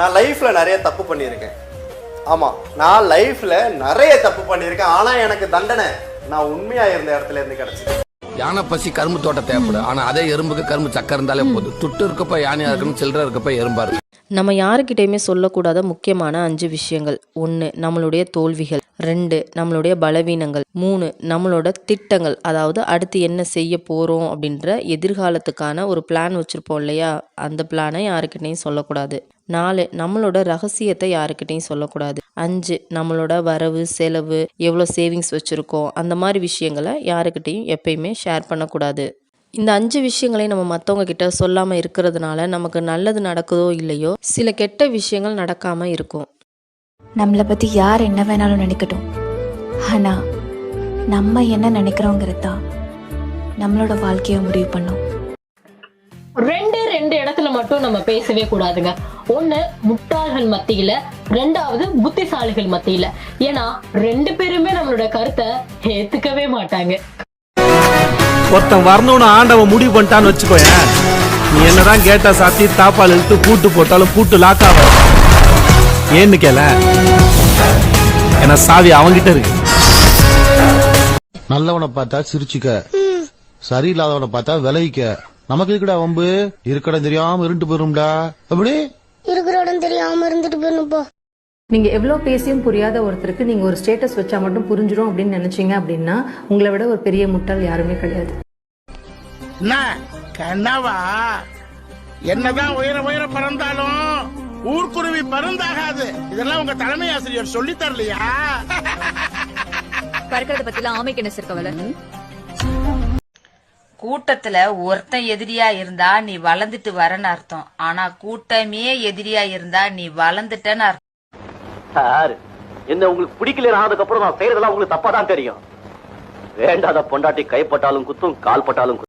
நான் லைஃப்ல நிறைய தப்பு பண்ணியிருக்கேன். ஆமா, நான் லைஃப்ல நிறைய தப்பு பண்ணியிருக்கேன். ஆனா எனக்கு தண்டனை நான் உண்மையா இருந்த இடத்துல இருந்து கிடைச்சது. யானை பசி கரும்பு தோட்டம் தேவைப்படும். ஆனா அதே எறும்புக்கு கரும்பு சக்கரை இருந்தாலே போதும். துட்டு இருக்கப்ப யானையா இருக்கணும், சில்லற இருக்கப்ப எறும்பா இருக்கும். நம்ம யாருக்கிட்டையுமே சொல்லக்கூடாத முக்கியமான 5 விஷயங்கள். 1 நம்மளுடைய தோல்விகள், 2 நம்மளுடைய பலவீனங்கள், 3 நம்மளோட திட்டங்கள், அதாவது அடுத்து என்ன செய்ய போகிறோம் அப்படின்ற எதிர்காலத்துக்கான ஒரு பிளான் வச்சுருப்போம் இல்லையா, அந்த பிளானை யாருக்கிட்டையும் சொல்லக்கூடாது. 4 நம்மளோட ரகசியத்தை யாருக்கிட்டையும் சொல்லக்கூடாது. 5 நம்மளோட வரவு செலவு, எவ்வளோ சேவிங்ஸ் வச்சுருக்கோம், அந்த மாதிரி விஷயங்களை யாருக்கிட்டையும் எப்பயுமே ஷேர் பண்ணக்கூடாது. இந்த 5 விஷயங்களையும் நம்ம மற்றவங்க கிட்ட சொல்லாமல் இருக்கிறதுனால நமக்கு நல்லது நடக்குதோ இல்லையோ சில கெட்ட விஷயங்கள் நடக்காமல் இருக்கும். நம்மளை பற்றி யார் என்ன வேணாலும் நினைக்கட்டும், ஆனால் நம்ம என்ன நினைக்கிறோங்கிறது தான் நம்மளோட வாழ்க்கையை முடிவு பண்ணோம். ரெண்டு இடத்துல மட்டும் நம்ம பேசவே கூடாதுங்க. 1 முட்டாள்கள் மத்தியில, 2வது புத்திசாலிகள் மத்தியில. ஏன்னா 2 பேருமே நம்மளோட கருத்தை ஏத்துக்கவே மாட்டாங்க. ஒருத்தன் வரணும்னு ஆண்டவன் முடிவு பண்ணிட்டான்னு வச்சுக்கோயேன், நீ என்னதான் கேட்டா சாத்தி தாப்பால் இழுத்து பூட்டு போட்டாலும் பூட்டு லாக் ஆக. ஏன்னு கேள, ஏன்னா சாவி அவங்கிட்ட இருக்கு. நல்லவனை பார்த்தா சிரிச்சுக்க, சரியில்லாதவனை பார்த்தா விலகிக்க. நமக்கு இருக்கடா வம்பு, இருக்கட தெரியாம இருண்டு போயிரும்டா. அப்படி இருக்கிற இடம் தெரியாம இருந்துட்டு போயிருப்போ. நீங்க எவ்வளவு பேசியும் புரியாத ஒருத்தருக்கு நீங்க ஒரு ஸ்டேட்டஸ் வச்சா மட்டும் புரிஞ்சிடும் அப்படின்னு நினைச்சீங்க அப்படின்னா உங்களை விட ஒரு பெரிய முட்டாள் யாருமே கிடையாது. கண்ணாவா, என்னதான் உயர பறந்தாலும் ஊர்க்குருவி பறந்தாகாது. இதெல்லாம் உங்க தலைமை ஆசிரியர் சொல்லி தரலையா? பறக்கிறத பத்திலாம் ஆமைக்கு என்ன சிறுக்கவல. கூட்டத்துல ஒருத்தன் எதிரியா இருந்தா நீ வளர்ந்துட்டு வரன்னு அர்த்தம். ஆனா கூட்டமே எதிரியா இருந்தா நீ வளர்ந்துட்டன்னு அர்த்தம். சார், என்ன உங்களுக்கு பிடிக்கல ஆனதுக்கு அப்புறம் நான் செய்யறதெல்லாம் உங்களுக்கு தப்பா தான் தெரியும். வேண்டாத பொண்டாட்டி கைப்பட்டாலும் குத்தும், கால் பட்டாலும்